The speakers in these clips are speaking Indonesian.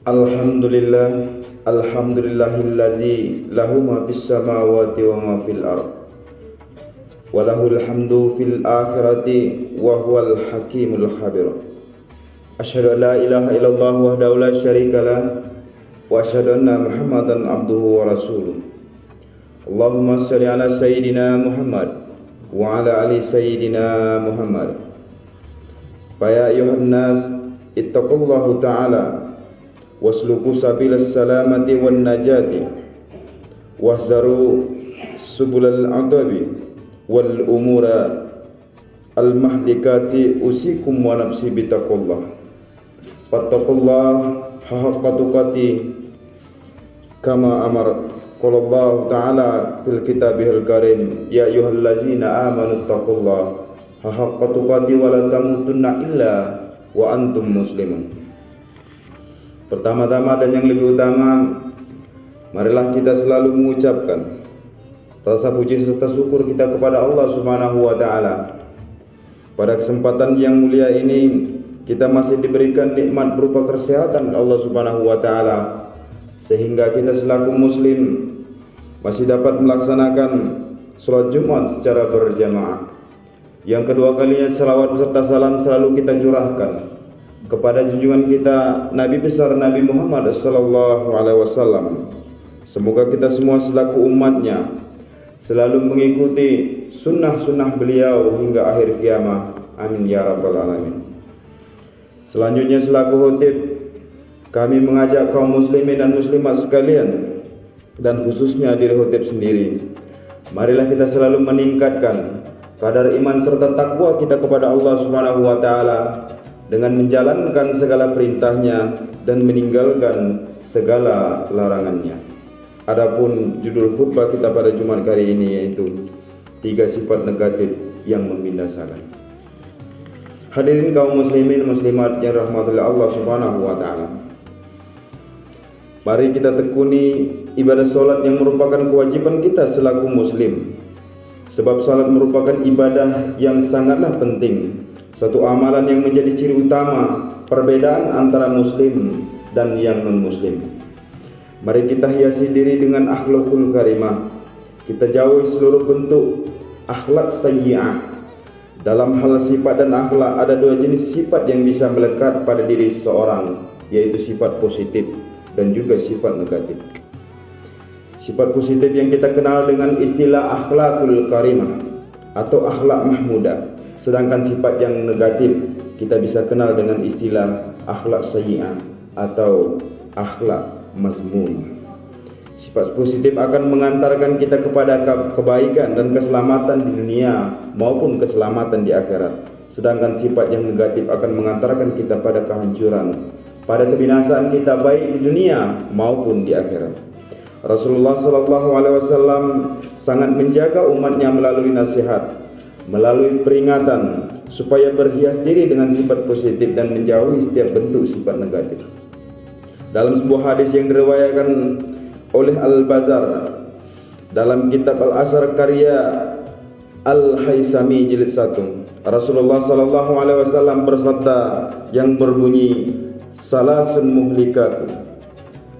Alhamdulillah, alhamdulillahillazi lahu ma fis samawati wa ma fil ard wa lahul hamdu fil akhirati wa huwal hakimul khabir. Asyhadu an la ilaha illallah wahdahu la syarikalah wa asyhadu anna Muhammadan abduhu wa rasuluh. Allahumma shalli ala sayyidina Muhammad wa ala ali sayyidina Muhammad. Ya ayuhan nas ittaqullahu ta'ala wasluku sabilas salamati wan najati wahzaru subulal adabi wal umura al mahdikati usikum wa nafsi bitaqullah fattaqullah haqqa tuqati kama amar qala Allah ta'ala fil kitabihil karim ya ayyuhallazina amanu taqullaha haqqa tuqati wa la tamutunna illa wa antum muslimun. Pertama-tama dan yang lebih utama, marilah kita selalu mengucapkan rasa puji serta syukur kita kepada Allah Subhanahu wa taala. Pada kesempatan yang mulia ini, kita masih diberikan nikmat berupa kesehatan Allah Subhanahu wa taala, sehingga kita selaku muslim masih dapat melaksanakan salat Jumat secara berjamaah. Yang kedua kalinya, salawat serta salam selalu kita curahkan kepada junjungan kita Nabi besar Nabi Muhammad sallallahu alaihi wasallam. Semoga kita semua selaku umatnya selalu mengikuti sunnah-sunnah beliau hingga akhir kiamat. Amin ya rabbal alamin. Selanjutnya selaku khotib, kami mengajak kaum muslimin dan muslimat sekalian, dan khususnya diri khotib sendiri, marilah kita selalu meningkatkan kadar iman serta takwa kita kepada Allah Subhanahu wa taala dengan menjalankan segala perintahnya dan meninggalkan segala larangannya. Adapun judul khutbah kita pada Jumat kali ini yaitu 3 sifat negatif yang membinasakan. Hadirin kaum muslimin muslimat yang rahmati Allah Subhanahu wa taala. Mari kita tekuni ibadah salat yang merupakan kewajiban kita selaku muslim. Sebab salat merupakan ibadah yang sangatlah penting, satu amalan yang menjadi ciri utama perbedaan antara muslim dan yang non-muslim. Mari kita hiasi diri dengan akhlakul karimah. Kita jauhi seluruh bentuk akhlak sayyi'ah. Dalam hal sifat dan akhlak ada 2 jenis sifat yang bisa melekat pada diri seseorang, yaitu sifat positif dan juga sifat negatif. Sifat positif yang kita kenal dengan istilah akhlakul karimah atau akhlak mahmudah. Sedangkan sifat yang negatif kita bisa kenal dengan istilah akhlak sayyi'ah atau akhlak mazmumah. Sifat positif akan mengantarkan kita kepada kebaikan dan keselamatan di dunia maupun keselamatan di akhirat. Sedangkan sifat yang negatif akan mengantarkan kita pada kehancuran, pada kebinasaan kita baik di dunia maupun di akhirat. Rasulullah sallallahu alaihi wasallam sangat menjaga umatnya melalui nasihat, melalui peringatan supaya berhias diri dengan sifat positif dan menjauhi setiap bentuk sifat negatif. Dalam sebuah hadis yang diriwayatkan oleh Al-Bazar dalam kitab Al-Asar karya Al-Haisami jilid 1, Rasulullah sallallahu alaihi wasallam bersabda yang berbunyi, salasun muhlikatun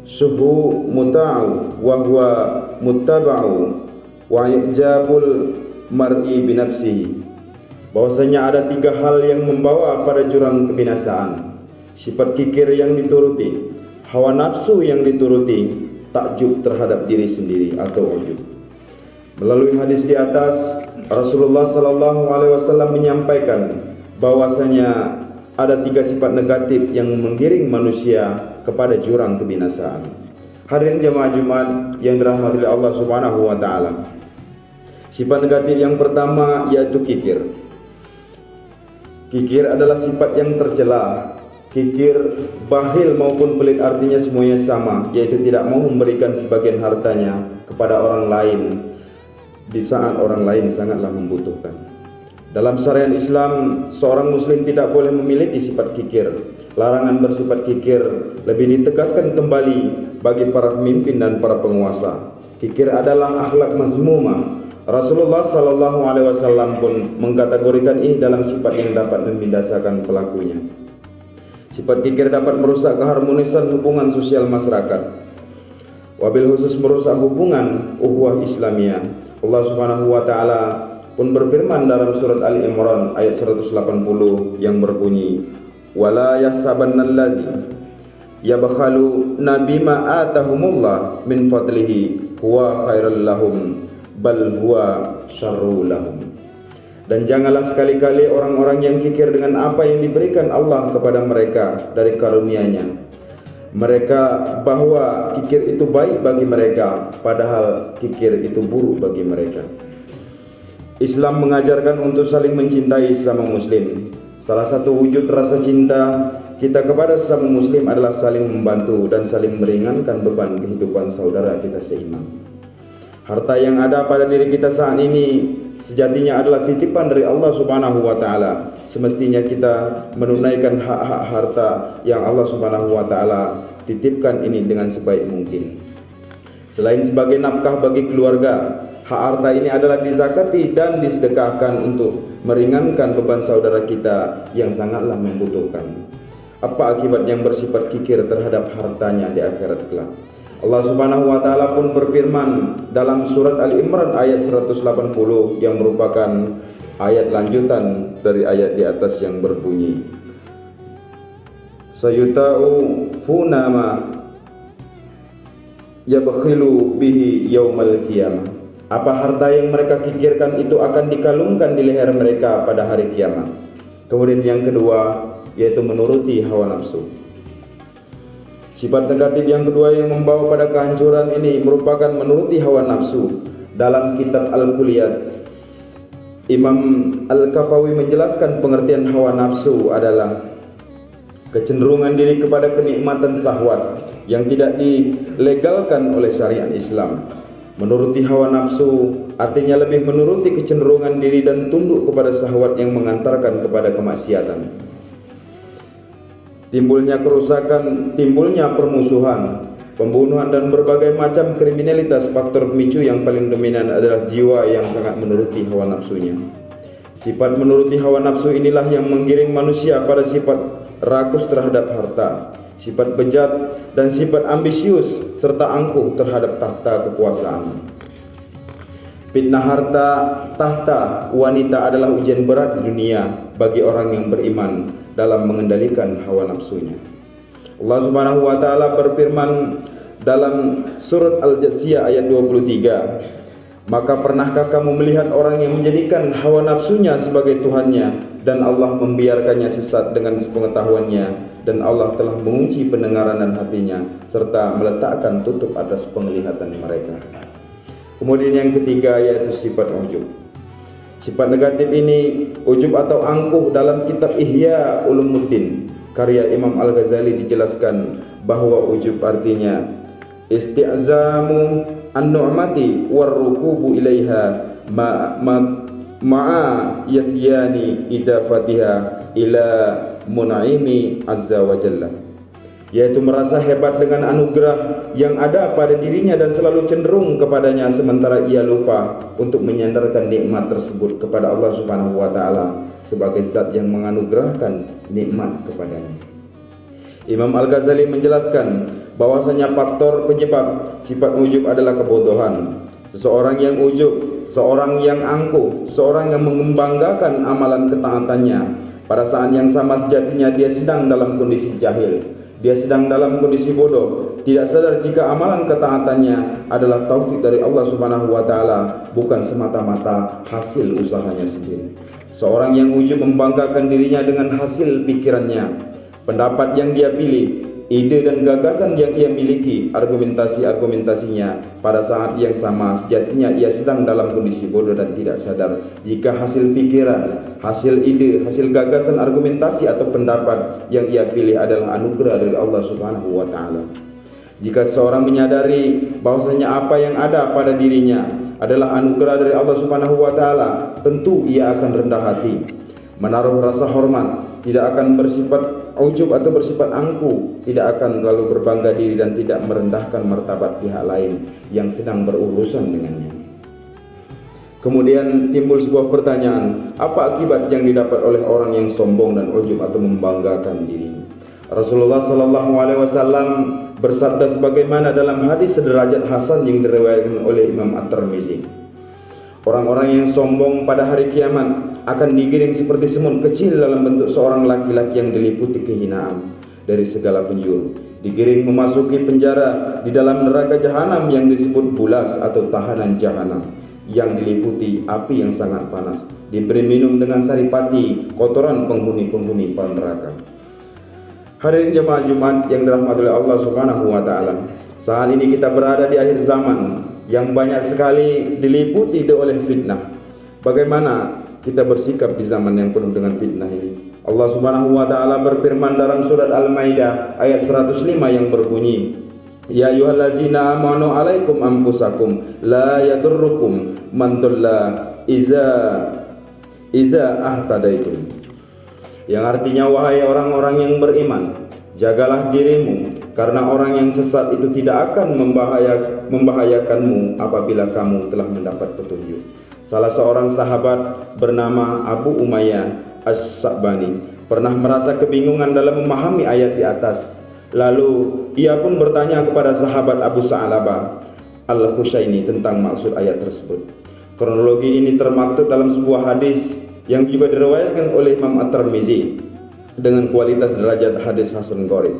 suhu muta'u wa huwa muttaba'u wa i'jabul mar'i binafsihi. Bahwasanya ada 3 hal yang membawa pada jurang kebinasaan: sifat kikir yang dituruti, hawa nafsu yang dituruti, takjub terhadap diri sendiri atau ujub. Melalui hadis di atas, Rasulullah sallallahu alaihi wasallam menyampaikan bahwasanya ada 3 sifat negatif yang menggiring manusia kepada jurang kebinasaan. Hadirin jemaah Jumat yang dirahmati oleh Allah Subhanahu wa taala. Sifat negatif yang pertama yaitu kikir. Kikir adalah sifat yang tercela. Kikir, bakhil maupun pelit artinya semuanya sama, yaitu tidak mau memberikan sebagian hartanya kepada orang lain di saat orang lain sangatlah membutuhkan. Dalam syariat Islam, seorang muslim tidak boleh memiliki sifat kikir. Larangan bersifat kikir lebih ditegaskan kembali bagi para pemimpin dan para penguasa. Kikir adalah akhlak mazmumah. Rasulullah sallallahu alaihi wasallam pun mengkategorikan ini dalam sifat yang dapat membinasakan pelakunya. Sifat kikir dapat merusak keharmonisan hubungan sosial masyarakat, wabil khusus merusak hubungan ukhuwah Islamiyah. Allah Subhanahu wa taala pun berfirman dalam surat Ali Imran ayat 180 yang berbunyi, wala yahsabannallazi yabkhalu bima atahumullah min fadlihi huwa khairal lahum bal huwa syarrul lahum. Dan janganlah sekali-kali orang-orang yang kikir dengan apa yang diberikan Allah kepada mereka dari karunia-Nya, mereka bahwa kikir itu baik bagi mereka, padahal kikir itu buruk bagi mereka. Islam mengajarkan untuk saling mencintai sesama muslim. Salah satu wujud rasa cinta kita kepada sesama muslim adalah saling membantu dan saling meringankan beban kehidupan saudara kita seiman. Harta yang ada pada diri kita saat ini sejatinya adalah titipan dari Allah Subhanahu wa taala. Semestinya kita menunaikan hak-hak harta yang Allah Subhanahu wa taala titipkan ini dengan sebaik mungkin. Selain sebagai nafkah bagi keluarga, hak harta ini adalah dizakati dan disedekahkan untuk meringankan beban saudara kita yang sangatlah membutuhkan. Apa akibat yang bersifat kikir terhadap hartanya di akhirat kelak? Allah Subhanahu wa taala pun berfirman dalam surat Ali Imran ayat 180 yang merupakan ayat lanjutan dari ayat di atas yang berbunyi, sayuta'u funama yabkhilu bihi yaumal qiyamah. Apa harta yang mereka kikirkan itu akan dikalungkan di leher mereka pada hari kiamat. Kemudian yang kedua yaitu menuruti hawa nafsu. Sifat negatif yang kedua yang membawa pada kehancuran ini merupakan menuruti hawa nafsu. Dalam kitab Al-Kuliyat, Imam Al-Kafawi menjelaskan pengertian hawa nafsu adalah kecenderungan diri kepada kenikmatan syahwat yang tidak dilegalkan oleh syariat Islam. Menuruti hawa nafsu artinya lebih menuruti kecenderungan diri dan tunduk kepada syahwat yang mengantarkan kepada kemaksiatan. Timbulnya kerusakan, timbulnya permusuhan, pembunuhan dan berbagai macam kriminalitas. Faktor pemicu yang paling dominan adalah jiwa yang sangat menuruti hawa nafsunya. Sifat menuruti hawa nafsu inilah yang menggiring manusia pada sifat rakus terhadap harta, sifat bejat dan sifat ambisius serta angkuh terhadap tahta kekuasaan. Fitnah harta tahta wanita adalah ujian berat di dunia bagi orang yang beriman dalam mengendalikan hawa nafsunya. Allah Subhanahu wa taala berfirman dalam surat Al-Jathiyah ayat 23, maka pernahkah kamu melihat orang yang menjadikan hawa nafsunya sebagai Tuhannya dan Allah membiarkannya sesat dengan sepengetahuannya, dan Allah telah mengunci pendengaran dan hatinya serta meletakkan tutup atas penglihatan mereka. Kemudian yang ketiga yaitu sifat ujub. Sifat negatif ini, ujub atau angkuh, dalam kitab Ihya Ulumuddin karya Imam Al-Ghazali dijelaskan bahwa ujub artinya isti'zamu an-nu'mati war-rukubu ilaiha ma'a yasyani idafatiha ila mun'imi azza wa jalla, yaitu merasa hebat dengan anugerah yang ada pada dirinya dan selalu cenderung kepadanya, sementara ia lupa untuk menyandarkan nikmat tersebut kepada Allah Subhanahu wa taala sebagai zat yang menganugerahkan nikmat kepadanya. Imam Al-Ghazali menjelaskan bahwasanya faktor penyebab sifat ujub adalah kebodohan. Seseorang yang ujub, seorang yang angkuh, seorang yang membanggakan amalan ketaatannya, pada saat yang sama sejatinya dia sedang dalam kondisi jahil. Dia sedang dalam kondisi bodoh, tidak sadar jika amalan ketaatannya adalah taufik dari Allah Subhanahu wa taala, bukan semata-mata hasil usahanya sendiri. Seorang yang ujub membanggakan dirinya dengan hasil pikirannya, pendapat yang dia pilih, ide dan gagasan yang ia miliki, argumentasi-argumentasinya. Pada saat yang sama sejatinya ia sedang dalam kondisi bodoh dan tidak sadar jika hasil pikiran, hasil ide, hasil gagasan, argumentasi atau pendapat yang ia pilih adalah anugerah dari Allah Subhanahu wa taala. Jika seorang menyadari bahwasanya apa yang ada pada dirinya adalah anugerah dari Allah Subhanahu wa taala, tentu ia akan rendah hati, menaruh rasa hormat, tidak akan bersifat ujub atau bersifat angkuh, tidak akan terlalu berbangga diri dan tidak merendahkan martabat pihak lain yang sedang berurusan dengannya. Kemudian timbul sebuah pertanyaan, apa akibat yang didapat oleh orang yang sombong dan ujub atau membanggakan dirinya? Rasulullah sallallahu alaihi wasallam bersabda sebagaimana dalam hadis sederajat hasan yang diriwayatkan oleh Imam At-Tirmizi. Orang-orang yang sombong pada hari kiamat akan digiring seperti semut kecil dalam bentuk seorang laki-laki yang diliputi kehinaan dari segala penjuru, digiring memasuki penjara di dalam neraka jahanam yang disebut bulas atau tahanan jahanam, yang diliputi api yang sangat panas, diberi minum dengan saripati kotoran penghuni-penghuni neraka. Hadirin jemaah Jumat yang dirahmati oleh Allah Subhanahu wa taala. Saat ini kita berada di akhir zaman yang banyak sekali diliputi oleh fitnah. Bagaimana kita bersikap di zaman yang penuh dengan fitnah ini? Allah Subhanahu wa taala berfirman dalam surat Al-Maidah ayat 105 yang berbunyi, Ya ayyuhallazina amanu alaikum anfusakum la yadurrukum man dhalla iza ahtadaitum. Yang artinya, wahai orang-orang yang beriman, jagalah dirimu, karena orang yang sesat itu tidak akan membahayakanmu apabila kamu telah mendapat petunjuk. Salah seorang sahabat bernama Abu Umayyah As-Sa'bani pernah merasa kebingungan dalam memahami ayat di atas. Lalu ia pun bertanya kepada sahabat Abu Sa'labah Al-Khushaini tentang maksud ayat tersebut. Kronologi ini termaktub dalam sebuah hadis yang juga diriwayatkan oleh Imam At-Tirmizi dengan kualitas derajat hadis hasan gharib.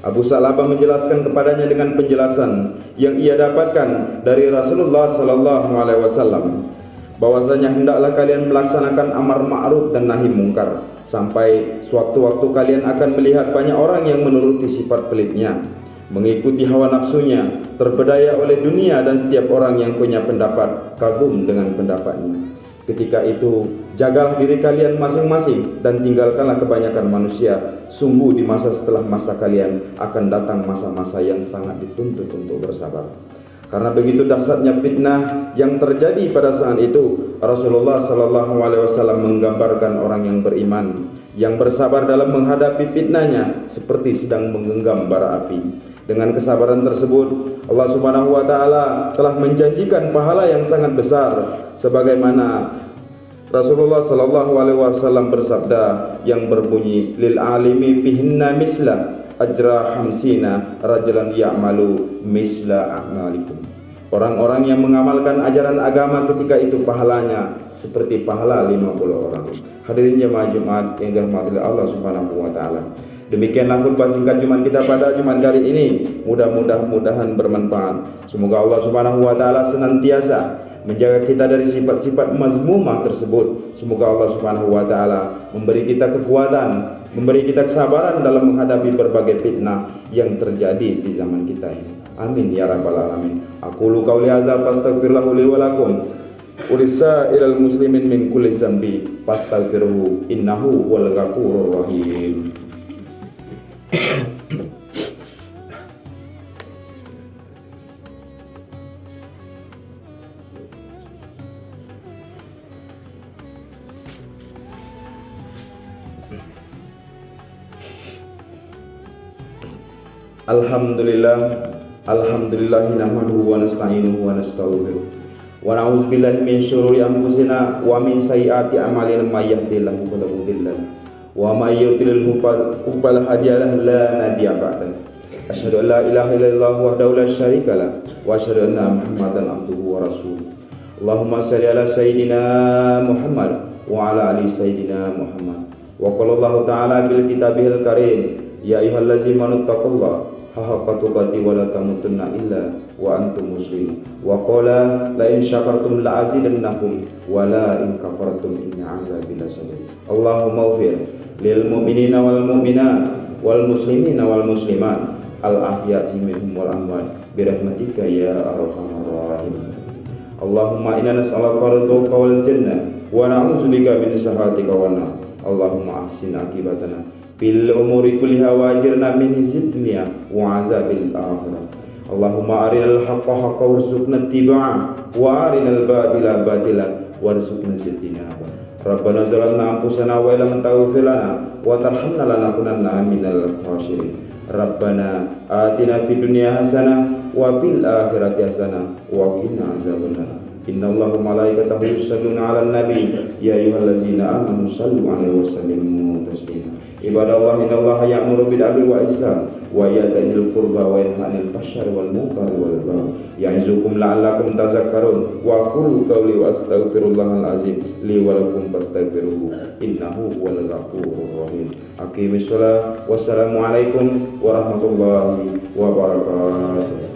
Abu Sa'labah menjelaskan kepadanya dengan penjelasan yang ia dapatkan dari Rasulullah sallallahu alaihi wasallam bahwasanya hendaklah kalian melaksanakan amar ma'ruf dan nahi mungkar sampai sewaktu-waktu kalian akan melihat banyak orang yang menuruti sifat pelitnya, mengikuti hawa nafsunya, terpedaya oleh dunia, dan setiap orang yang punya pendapat kagum dengan pendapatnya. Ketika itu, jagalah diri kalian masing-masing dan tinggalkanlah kebanyakan manusia. Sungguh di masa setelah masa kalian akan datang masa-masa yang sangat dituntut untuk bersabar. Karena begitu dahsyatnya fitnah yang terjadi pada saat itu, Rasulullah sallallahu alaihi wasallam menggambarkan orang yang beriman yang bersabar dalam menghadapi fitnahnya seperti sedang menggenggam bara api. Dengan kesabaran tersebut, Allah Subhanahu wa taala telah menjanjikan pahala yang sangat besar, sebagaimana Rasulullah sallallahu alaihi wasallam bersabda yang berbunyi, lil alimi fihinna misla ajra hamsina rajulan ya'malu misla a'malikum. Orang-orang yang mengamalkan ajaran agama ketika itu pahalanya seperti pahala 50 orang. Hadirin jemaah Jumat yang dirahmati Allah Subhanahu wa taala. Demikianlah khutbah singkat Jumat kita pada Jumat kali ini. Mudah-mudahan bermanfaat. Semoga Allah Subhanahu wa taala senantiasa menjaga kita dari sifat-sifat mazmumah tersebut. Semoga Allah Subhanahu wa taala memberi kita kekuatan, memberi kita kesabaran dalam menghadapi berbagai fitnah yang terjadi di zaman kita ini. Amin ya rabbal alamin. Aqulu qauli hadza fastaghfirullah li wa lakum wa lisa'iril muslimin min kulli dzambi fastaghfiruhu innahu wal ghafurur rahim. Alhamdulillah nahmaduhu wa nasta'inuhu wa nastaghfiruh wa na'udzu billahi min syururi anfusina wa min sayyiati a'malina may yahdihillahu fala mudilla lahu wa may yudlilhu fala hadiya lahu la nabiyya ba'dahu. Asyhadu an la ilaha illallah wahdahu la syarika lahu wa asyhadu anna Muhammadan abduhu wa rasuluh. Allahumma shalli ala sayidina Muhammad wa ala ali sayidina Muhammad. Wa qala Allah ta'ala bil kitabihil karim, ya ayyuhallazina amanu taqullaha haqqa tuqatih wa la tamutunna illa wa antum muslimun. Wa qala la in syakartum la azidannakum wa la in kafartum inna azabi lasyadid. Allahumma ighfir lil mu'minina wal mu'minat wal muslimina wal muslimat al ahya'i minhum wal amwat bi rahmatika ya arhamar rahimin. Allahumma inna nas'aluka ridhaka wal jannah wa na'udzubika min sakhatika wan nar. Allahumma ahsin akibatana fil umuri kulliha wa ajirna min hizyid dunya wa azabil akhirah. Allahumma arinal haqqa haqqan warzuqna ittiba'ah wa arinal batila batila warzuqna ijtinabah. Rabbana zalamna anfusana wa illam taghfir lana wa tarhamna lanakunanna minal khasirin. Rabbana atina fid dunya hasanah wa fil akhirati hasanah wa qina azabannar. Innallaha wa malaikatahu yusholluna 'alan nabi ya ayyuhallazina amanu shallu 'alaihi wa sallimu taslima. Ibadallah, innallaha ya'muru bil 'adli wa ihsan wa ya'tazil qurba wa yanha 'anil fahsya'i wal munkari wal baghi ya'izukum la'allakum tazakkarun wa qulu qawli wa astaghfirullahal azim li wa lakum fastaghfiruhu innahu huwal ghafurur rahim. Aqimis shalah. Wassalamu alaikum warahmatullahi wabarakatuh.